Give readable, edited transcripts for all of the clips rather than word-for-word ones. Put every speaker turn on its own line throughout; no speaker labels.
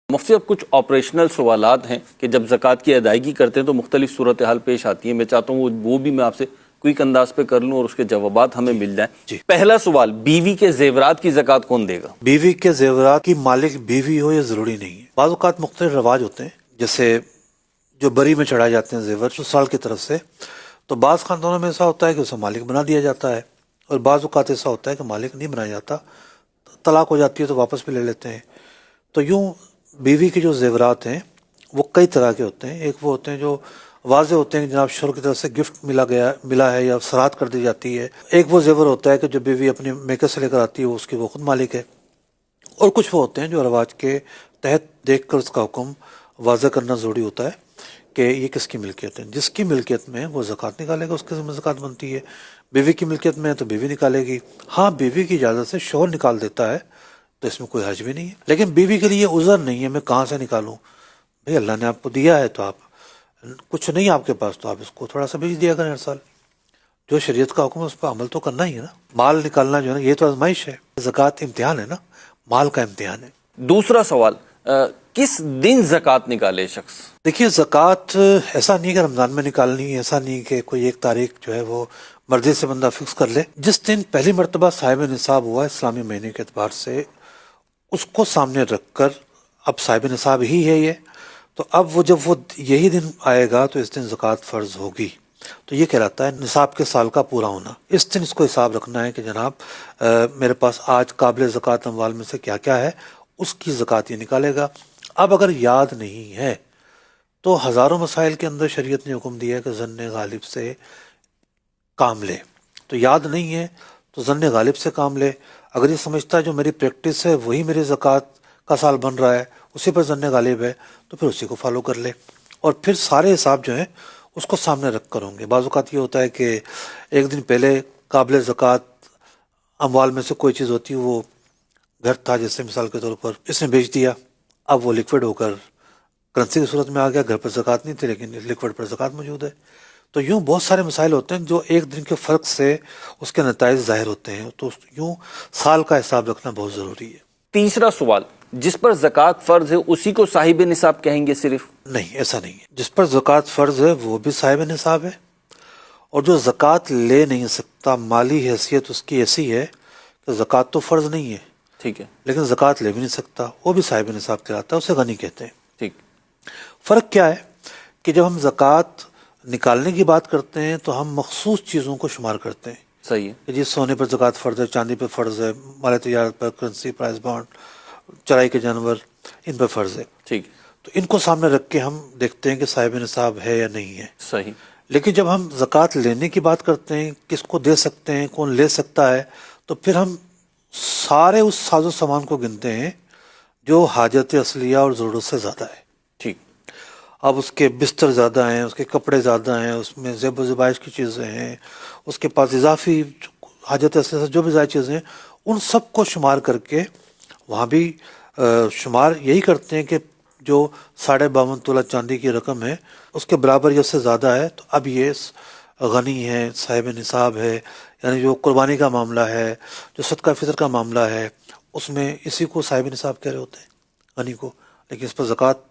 مفتی اب کچھ آپریشنل سوالات ہیں کہ جب زکوٰۃ کی ادائیگی کرتے ہیں تو مختلف صورتحال پیش آتی ہیں. میں چاہتا ہوں وہ بھی میں آپ سے کوئک انداز پہ کر لوں اور اس کے جوابات ہمیں مل جائیں. پہلا سوال، بیوی کے زیورات کی زکوٰۃ کون دے گا؟
بیوی کے زیورات کی مالک بیوی ہو یہ ضروری نہیں ہے. بعض اوقات مختلف رواج ہوتے ہیں، جیسے جو بری میں چڑھائے جاتے ہیں زیور سسرال کی طرف سے، تو بعض خاندانوں میں ایسا ہوتا ہے کہ اسے مالک بنا دیا جاتا ہے، اور بعض اوقات ایسا ہوتا ہے کہ مالک نہیں بنایا جاتا، طلاق ہو جاتی ہے تو واپس بھی لے لیتے ہیں. تو یوں بیوی کے جو زیورات ہیں وہ کئی طرح کے ہوتے ہیں. ایک وہ ہوتے ہیں جو واضح ہوتے ہیں کہ جناب شوہر کی طرف سے گفٹ ملا ہے یا سرات کر دی جاتی ہے. ایک وہ زیور ہوتا ہے کہ جو بیوی اپنے میکے سے لے کر آتی ہے اس کی وہ خود مالک ہے. اور کچھ وہ ہوتے ہیں جو رواج کے تحت دیکھ کر اس کا حکم واضح کرنا ضروری ہوتا ہے کہ یہ کس کی ملکیت ہے. جس کی ملکیت میں وہ زکوٰۃ نکالے گا، اس کے ذمہ زکوٰۃ بنتی ہے. بیوی کی ملکیت میں ہے تو بیوی نکالے گی. ہاں، بیوی کی اجازت سے شوہر نکال دیتا ہے تو اس میں کوئی حرج بھی نہیں ہے، لیکن بیوی کے لیے عذر نہیں ہے میں کہاں سے نکالوں. بھئی اللہ نے آپ کو دیا ہے تو آپ کچھ نہیں آپ کے پاس تو آپ اس کو تھوڑا سا بھیج دیا کریں ہر سال. جو شریعت کا حکم ہے اس پہ عمل تو کرنا ہی ہے نا. مال نکالنا جو ہے نا یہ تو آزمائش ہے. زکوٰۃ امتحان ہے نا، مال کا امتحان ہے.
دوسرا سوال، کس دن زکوٰۃ نکالے شخص؟
دیکھیے زکوٰۃ ایسا نہیں کہ رمضان میں نکالنی ہے، ایسا نہیں کہ کوئی ایک تاریخ جو ہے وہ مرضی سے بندہ فکس کر لے. جس دن پہلی مرتبہ صاحب نصاب ہوا اسلامی مہینے کے اعتبار سے، اس کو سامنے رکھ کر اب صاحب نصاب ہی ہے یہ، تو اب وہ جب وہ یہی دن آئے گا تو اس دن زکوٰۃ فرض ہوگی. تو یہ کہلاتا ہے نصاب کے سال کا پورا ہونا. اس دن اس کو حساب رکھنا ہے کہ جناب میرے پاس آج قابل زکوٰۃ اموال میں سے کیا کیا ہے، اس کی زکوٰۃ یہ نکالے گا. اب اگر یاد نہیں ہے تو ہزاروں مسائل کے اندر شریعت نے حکم دیا ہے کہ ظن غالب سے کام لے. تو یاد نہیں ہے تو ظن غالب سے کام لے. اگر یہ سمجھتا ہے جو میری پریکٹس ہے وہی میری زکوٰۃ کا سال بن رہا ہے، اسی پر ظن غالب ہے، تو پھر اسی کو فالو کر لے. اور پھر سارے حساب جو ہیں اس کو سامنے رکھ کر ہوں گے. بعض اوقات یہ ہوتا ہے کہ ایک دن پہلے قابل زکوٰۃ اموال میں سے کوئی چیز ہوتی ہے، وہ گھر تھا جیسے مثال کے طور پر اس نے بیچ دیا، اب وہ لکوڈ ہو کر کرنسی کی صورت میں آ گیا. گھر پر زکوٰۃ نہیں تھی لیکن لکوڈ پر زکوٰۃ موجود ہے. تو یوں بہت سارے مسائل ہوتے ہیں جو ایک دن کے فرق سے اس کے نتائج ظاہر ہوتے ہیں. تو یوں سال کا حساب رکھنا بہت ضروری ہے.
تیسرا سوال، جس پر زکوٰۃ فرض ہے اسی کو صاحب نصاب کہیں گے صرف؟
نہیں، ایسا نہیں ہے. جس پر زکوٰۃ فرض ہے وہ بھی صاحب نصاب ہے، اور جو زکوٰۃ لے نہیں سکتا مالی حیثیت اس کی ایسی ہے کہ زکوٰۃ تو فرض نہیں ہے،
ٹھیک ہے،
لیکن زکوٰۃ لے بھی نہیں سکتا، وہ بھی صاحب نصاب کہلاتا ہے، اسے غنی کہتے ہیں.
ٹھیک.
فرق کیا ہے کہ جب ہم زکوٰۃ نکالنے کی بات کرتے ہیں تو ہم مخصوص چیزوں کو شمار کرتے ہیں.
صحیح ہے
کہ جی سونے پر زکوٰۃ فرض ہے، چاندی پہ فرض ہے، مال تجارت پر، کرنسی، پرائز بانڈ، چرائی کے جانور، ان پہ فرض ہے.
ٹھیک.
تو ان کو سامنے رکھ کے ہم دیکھتے ہیں کہ صاحب نصاب ہے یا نہیں ہے.
صحیح.
لیکن جب ہم زکوٰۃ لینے کی بات کرتے ہیں، کس کو دے سکتے ہیں، کون لے سکتا ہے، تو پھر ہم سارے اس ساز و سامان کو گنتے ہیں جو حاجت اصلیہ اور ضرورت سے زیادہ ہے.
ٹھیک.
اب اس کے بستر زیادہ ہیں، اس کے کپڑے زیادہ ہیں، اس میں زیب و زیبائش کی چیزیں ہیں، اس کے پاس اضافی حاجت اصلیہ سے جو بھی زائد چیزیں ہیں، ان سب کو شمار کر کے وہاں بھی شمار یہی کرتے ہیں کہ جو 52.5 تولہ چاندی کی رقم ہے اس کے برابر یا اس سے زیادہ ہے تو اب یہ غنی ہے، صاحب نصاب ہے. یعنی جو قربانی کا معاملہ ہے، جو صدقہ فطر کا معاملہ ہے، اس میں اسی کو صاحب نصاب کہہ رہے ہوتے ہیں، غنی کو. لیکن اس پر زکوٰۃ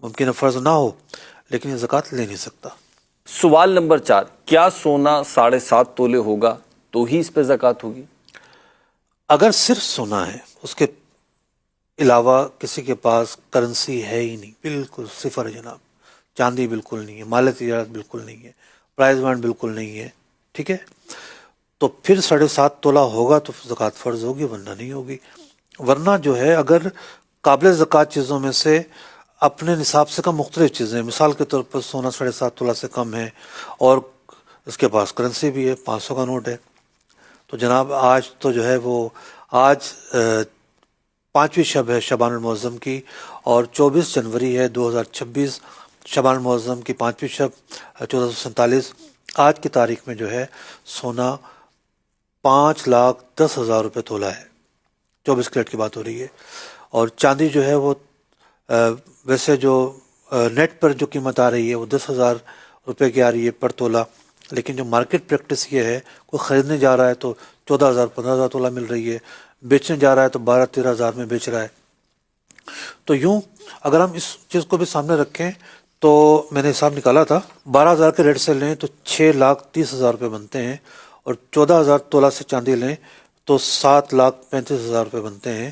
ممکن ہے فرض نہ ہو لیکن یہ زکوٰۃ لے نہیں سکتا.
سوال نمبر 4، کیا سونا 7.5 تولے ہوگا تو ہی اس پہ زکوٰۃ ہوگی؟
اگر صرف سونا ہے، اس کے علاوہ کسی کے پاس کرنسی ہے ہی نہیں، بالکل صفر ہے جناب، چاندی بالکل نہیں ہے، مال تجارت بالکل نہیں ہے، پرائز بانڈ بالکل نہیں ہے، ٹھیک ہے، تو پھر 7.5 تولہ ہوگا تو زکوٰۃ فرض ہوگی، ورنہ نہیں ہوگی. ورنہ جو ہے اگر قابل زکوٰۃ چیزوں میں سے اپنے نصاب سے کم مختلف چیزیں، مثال کے طور پر سونا 7.5 تولہ سے کم ہے اور اس کے پاس کرنسی بھی ہے، 500 کا نوٹ ہے، تو جناب آج تو جو ہے وہ آج 5ویں شب ہے شعبان المعظم کی اور 24 جنوری ہے 2026، شعبان المعظم کی 5ویں شب 1447. آج کی تاریخ میں جو ہے سونا 5,10,000 روپے تولہ ہے، 24 کیرٹ کی بات ہو رہی ہے. اور چاندی جو ہے وہ ویسے جو نیٹ پر جو قیمت آ رہی ہے وہ 10,000 روپے کی آ رہی ہے پر تولہ، لیکن جو مارکیٹ پریکٹس یہ ہے کوئی خریدنے جا رہا ہے تو 14,000 15,000 تولہ مل رہی ہے، بیچنے جا رہا ہے تو 12-13 ہزار میں بیچ رہا ہے. تو یوں اگر ہم اس چیز کو بھی سامنے رکھیں تو میں نے حساب نکالا تھا، 12,000 کے ریٹ سے لیں تو 6,30,000 روپے بنتے ہیں، اور 14,000 تولہ سے چاندی لیں تو 7,35,000 روپے بنتے ہیں۔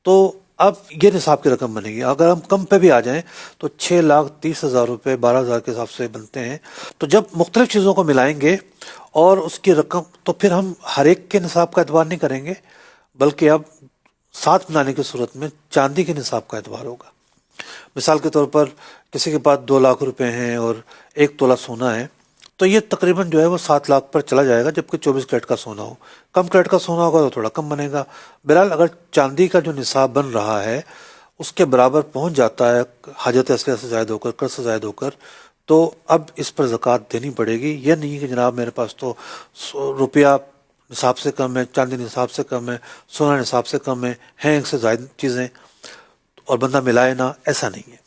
تو اب یہ نصاب کی رقم بنے گی۔ اگر ہم کم پہ بھی آ جائیں تو 6,30,000 روپے 12,000 کے حساب سے بنتے ہیں۔ تو جب مختلف چیزوں کو ملائیں گے اور اس کی رقم، تو پھر ہم ہر ایک کے نصاب کا اعتبار نہیں کریں گے، بلکہ اب ساتھ ملانے کی صورت میں چاندی کے نصاب کا اعتبار ہوگا۔ مثال کے طور پر کسی کے پاس 2 لاکھ روپے ہیں اور 1 تولہ سونا ہے، تو یہ تقریباً جو ہے وہ 7 لاکھ پر چلا جائے گا، جبکہ 24 کیرٹ کا سونا ہو۔ کم کیرٹ کا سونا ہوگا تو تھوڑا کم بنے گا۔ بہرحال اگر چاندی کا جو نصاب بن رہا ہے اس کے برابر پہنچ جاتا ہے حاجت اصلیہ سے زائد ہو کر، قرض سے زائد ہو کر، تو اب اس پر زکوٰۃ دینی پڑے گی۔ یہ نہیں کہ جناب میرے پاس تو روپیہ نصاب سے کم ہے، چاندی نصاب سے کم ہے، سونا نصاب سے کم ہے ایک سے زائد چیزیں، اور بندہ ملائے نہ، ایسا نہیں ہے۔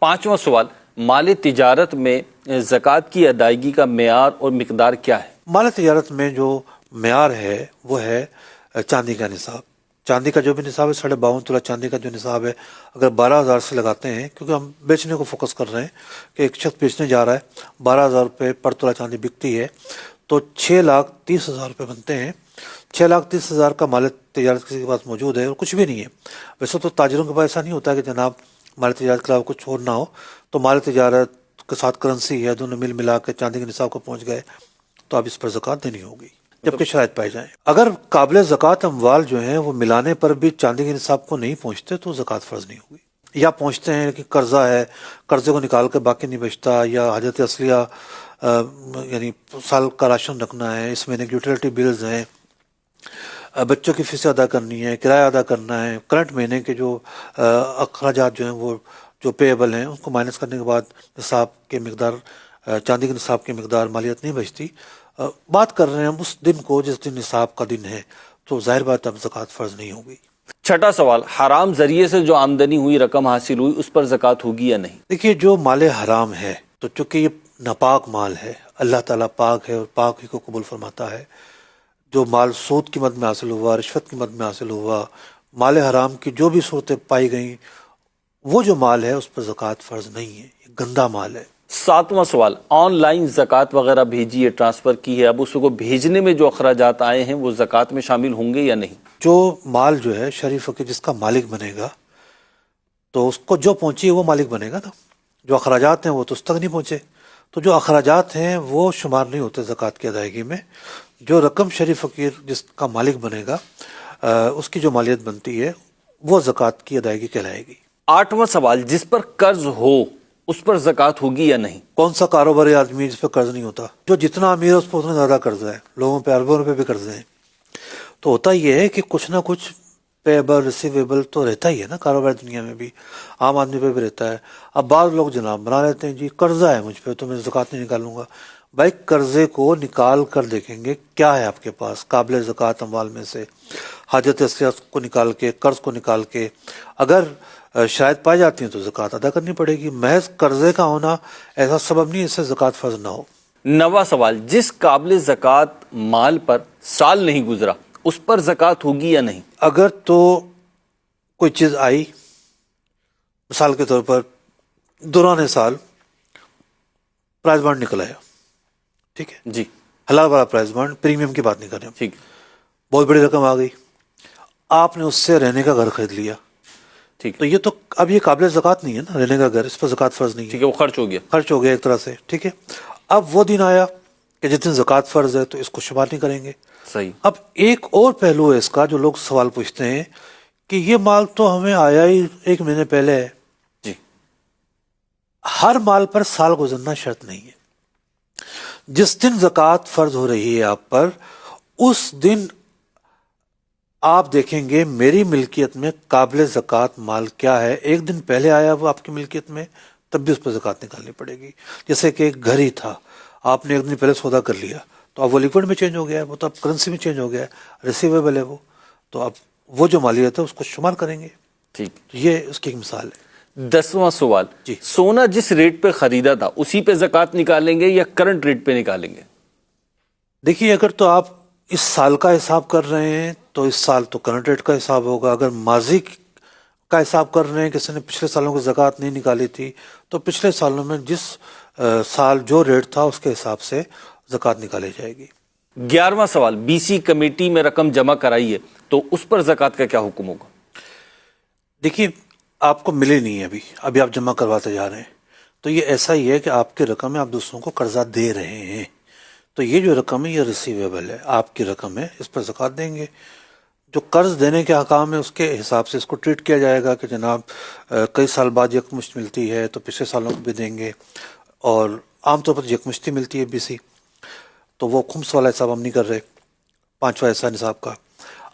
5واں سوال، مال تجارت میں زکوٰۃ کی ادائیگی کا معیار اور مقدار کیا ہے؟
مال تجارت میں جو معیار ہے وہ ہے چاندی کا نصاب۔ چاندی کا جو بھی نصاب ہے 52.5 تولہ چاندی کا جو نصاب ہے، اگر 12,000 سے لگاتے ہیں، کیونکہ ہم بیچنے کو فوکس کر رہے ہیں کہ ایک شخص بیچنے جا رہا ہے، 12,000 روپے پر تولہ چاندی بکتی ہے، تو 6,30,000 روپے بنتے ہیں۔ 6,30,000 کا مال تجارت کسی کے پاس موجود ہے اور کچھ بھی نہیں ہے۔ ویسے تو تاجروں کے پاس ایسا نہیں ہوتا کہ جناب مال تجارت کے علاوہ کچھ اور نہ ہو، تو مال تجارت کے ساتھ کرنسی ہے، دونوں مل ملا کے چاندی کے نصاب کو پہنچ گئے، تو اب اس پر زکوٰۃ دینی ہوگی جبکہ شرائط پائی جائیں۔ اگر قابل زکوٰۃ اموال جو ہیں وہ ملانے پر بھی چاندی کے نصاب کو نہیں پہنچتے تو زکوٰۃ فرض نہیں ہوگی، یا پہنچتے ہیں لیکن قرضہ ہے، قرضے کو نکال کے باقی نہیں بچتا، یا حاجت اصلیہ یعنی سال کا راشن رکھنا ہے، اس مہینے کی یوٹیلیٹی بلز ہیں، بچوں کی فیس ادا کرنی ہے، کرایہ ادا کرنا ہے، کرنٹ مہینے کے جو اخراجات جو ہیں وہ جو پیبل ہیں اس کو مائنس کرنے کے بعد نصاب کے مقدار، چاندی کے نصاب کی مقدار مالیت نہیں بچتی۔ بات کر رہے ہیں ہم اس دن کو جس دن نصاب کا دن ہے، تو ظاہر بات اب زکوٰۃ فرض نہیں ہوگی۔
6واں سوال، حرام ذریعے سے جو آمدنی ہوئی، رقم حاصل ہوئی، اس پر زکوٰۃ ہوگی یا نہیں؟
دیکھیے جو مال حرام ہے، تو چونکہ یہ ناپاک مال ہے، اللہ تعالیٰ پاک ہے اور پاک ہی کو قبول فرماتا ہے۔ جو مال سود کی مد میں حاصل ہوا، رشوت کی مد میں حاصل ہوا، مال حرام کی جو بھی صورتیں پائی گئیں، وہ جو مال ہے اس پر زکوٰۃ فرض نہیں ہے، یہ گندا مال ہے۔
7واں سوال، آن لائن زکوٰۃ وغیرہ بھیجی ہے، ٹرانسفر کی ہے، اب اس کو بھیجنے میں جو اخراجات آئے ہیں وہ زکوٰۃ میں شامل ہوں گے یا نہیں؟
جو مال جو ہے شریف فقیر جس کا مالک بنے گا، تو اس کو جو پہنچی ہے وہ مالک بنے گا نا۔ جو اخراجات ہیں وہ تو اس تک نہیں پہنچے، تو جو اخراجات ہیں وہ شمار نہیں ہوتے زکوٰۃ کی ادائیگی میں۔ جو رقم شریف فقیر جس کا مالک بنے گا اس کی جو مالیت بنتی ہے وہ زکوٰۃ کی ادائیگی کہلائے گی۔
8واں سوال، جس پر قرض ہو اس پر زکوٰۃ ہوگی یا نہیں؟
کون سا کاروباری آدمی ہے جس پہ قرض نہیں ہوتا؟ جو جتنا امیر ہے اس پہ اتنا زیادہ قرض ہے، لوگوں پہ اربوں روپے بھی قرض ہیں۔ تو ہوتا یہ ہے کہ کچھ نہ کچھ پیبل ریسیویبل تو رہتا ہی ہے نا کاروبار دنیا میں بھی، عام آدمی پہ بھی رہتا ہے۔ اب بعض لوگ جناب بنا لیتے ہیں جی قرضہ ہے مجھ پہ تو میں زکوٰۃ نہیں نکالوں گا۔ بھائی قرضے کو نکال کر دیکھیں گے کیا ہے آپ کے پاس قابل زکوٰۃ اموال میں سے، حاجت اصلیہ کو نکال کے، قرض کو نکال کے، اگر شرائط پائی جاتی ہیں تو زکوٰۃ ادا کرنی پڑے گی۔ محض قرضے کا ہونا ایسا سبب نہیں اس سے زکوٰۃ فرض نہ ہو۔
9واں سوال، جس قابل زکوٰۃ مال پر سال نہیں گزرا اس پر زکوٰۃ ہوگی یا نہیں؟
اگر تو کوئی چیز آئی، مثال کے طور پر دوران سال پرائز بانڈ نکل آیا، ٹھیک ہے،
جی
حلال والا پرائز بانڈ، پریمیم کی بات نہیں کر رہے ہم،
ٹھیک،
بہت بڑی رقم آ گئی، آپ نے اس سے رہنے کا گھر خرید لیا،
ٹھیک
تو یہ تو اب یہ قابل زکوٰۃ نہیں ہے نا، رہنے کا گھر، اس پر زکوٰۃ فرض نہیں ہے،
ٹھیک ہے، وہ خرچ ہو گیا۔
خرچ ہو گیا ایک طرح سے، ٹھیک ہے۔ اب وہ دن آیا کہ جس دن زکوٰۃ فرض ہے تو اس کو شمار نہیں کریں گے۔
صحیح۔
اب ایک اور پہلو ہے اس کا جو لوگ سوال پوچھتے ہیں کہ یہ مال تو ہمیں آیا ہی 1 مہینے پہلے ہے۔
جی،
ہر مال پر سال گزرنا شرط نہیں ہے۔ جس دن زکوٰۃ فرض ہو رہی ہے آپ پر، اس دن آپ دیکھیں گے میری ملکیت میں قابل زکوٰۃ مال کیا ہے۔ ایک دن پہلے آیا وہ آپ کی ملکیت میں، تب بھی اس پر زکوٰۃ نکالنی پڑے گی۔ جیسے کہ ایک گھر ہی تھا، آپ نے 1 دن پہلے سودا کر لیا، تو اب وہ لیکوڈ میں چینج ہو گیا ہے، وہ تو اب کرنسی میں چینج ہو گیا ہے، ریسیویبل ہے وہ، تو اب وہ جو مالیت ہے اس کو شمار کریں گے۔
ٹھیک۔
تو یہ اس کی ایک مثال ہے۔
10واں سوال،
جی۔
سونا جس ریٹ پہ خریدا تھا اسی پہ زکوٰۃ نکالیں گے یا کرنٹ ریٹ پہ نکالیں گے؟
دیکھیے اگر تو آپ اس سال کا حساب کر رہے ہیں تو اس سال تو کرنٹ ریٹ کا حساب ہوگا، اگر ماضی کا حساب کر رہے ہیں، کسی نے پچھلے سالوں کی زکوٰۃ نہیں نکالی تھی تو پچھلے سالوں میں جس سال جو ریٹ تھا اس کے حساب سے زکوٰۃ نکالی جائے گی۔
11واں سوال، بی سی کمیٹی میں رقم جمع کرائی ہے تو اس پر زکوٰۃ کا کیا حکم ہوگا؟
دیکھیے آپ کو ملے نہیں ہے، ابھی آپ جمع کرواتے جا رہے ہیں، تو یہ ایسا ہی ہے کہ آپ کی رقم ہے، آپ دوسروں کو قرضہ دے رہے ہیں، تو یہ جو رقم ہے یہ ریسیویبل ہے، آپ کی رقم ہے، اس پر زکوٰۃ دیں گے۔ جو قرض دینے کے حکام ہے اس کے حساب سے اس کو ٹریٹ کیا جائے گا کہ جناب کئی سال بعد یکمشت ملتی ہے تو پچھلے سالوں کو بھی دیں گے، اور عام طور پر یکمشتی ملتی ہے بی سی، تو وہ خمس والا حساب ہم نہیں کر رہے، 5واں حصہ نصاب کا۔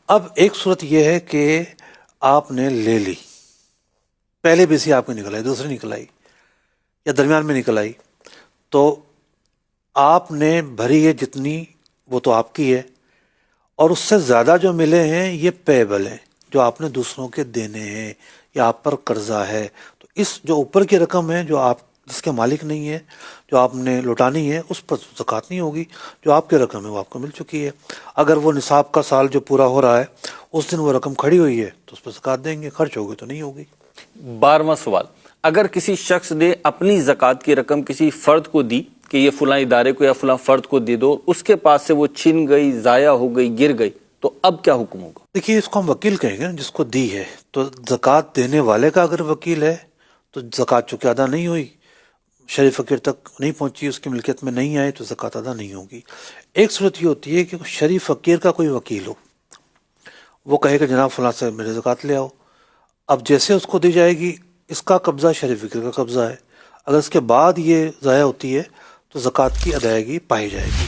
اب ایک صورت یہ ہے کہ آپ نے لے لی، پہلے بی سی آپ کی نکل آئی، دوسری نکل آئی یا درمیان میں نکل آئی، تو آپ نے بھری ہے جتنی وہ تو آپ کی ہے، اور اس سے زیادہ جو ملے ہیں یہ پیبل ہیں، جو آپ نے دوسروں کے دینے ہیں یا آپ پر قرضہ ہے، تو اس جو اوپر کی رقم ہے جو آپ جس کے مالک نہیں ہے، جو آپ نے لوٹانی ہے، اس پر زکوٰۃ نہیں ہوگی، جو آپ کی رقم ہے وہ آپ کو مل چکی ہے۔ اگر وہ نصاب کا سال جو پورا ہو رہا ہے اس دن وہ رقم کھڑی ہوئی ہے تو اس پر زکوٰۃ دیں گے، خرچ ہوگی تو نہیں ہوگی۔
12واں سوال، اگر کسی شخص نے اپنی زکوٰۃ کی رقم کسی فرد کو دی کہ یہ فلاں ادارے کو یا فلاں فرد کو دے دو، اس کے پاس سے وہ چھن گئی، ضائع ہو گئی، گر گئی، تو اب کیا حکم ہوگا؟
دیکھیے اس کو ہم وکیل کہیں گے نا، جس کو دی ہے، تو زکوٰۃ دینے والے کا اگر وکیل ہے تو زکوٰۃ چونکہ ادا نہیں ہوئی، شرعی فقیر تک نہیں پہنچی، اس کی ملکیت میں نہیں آئی، تو زکوٰۃ ادا نہیں ہوگی۔ ایک صورت یہ ہوتی ہے کہ شرعی فقیر کا کوئی وکیل ہو، وہ کہے کہ جناب فلاں سے میرے زکوٰۃ لے آؤ، اب جیسے اس کو دی جائے گی، اس کا قبضہ شرعی فقیر کا قبضہ ہے، اگر اس کے بعد یہ ضائع ہوتی ہے تو زکوٰۃ کی ادائیگی پائی جائے گی۔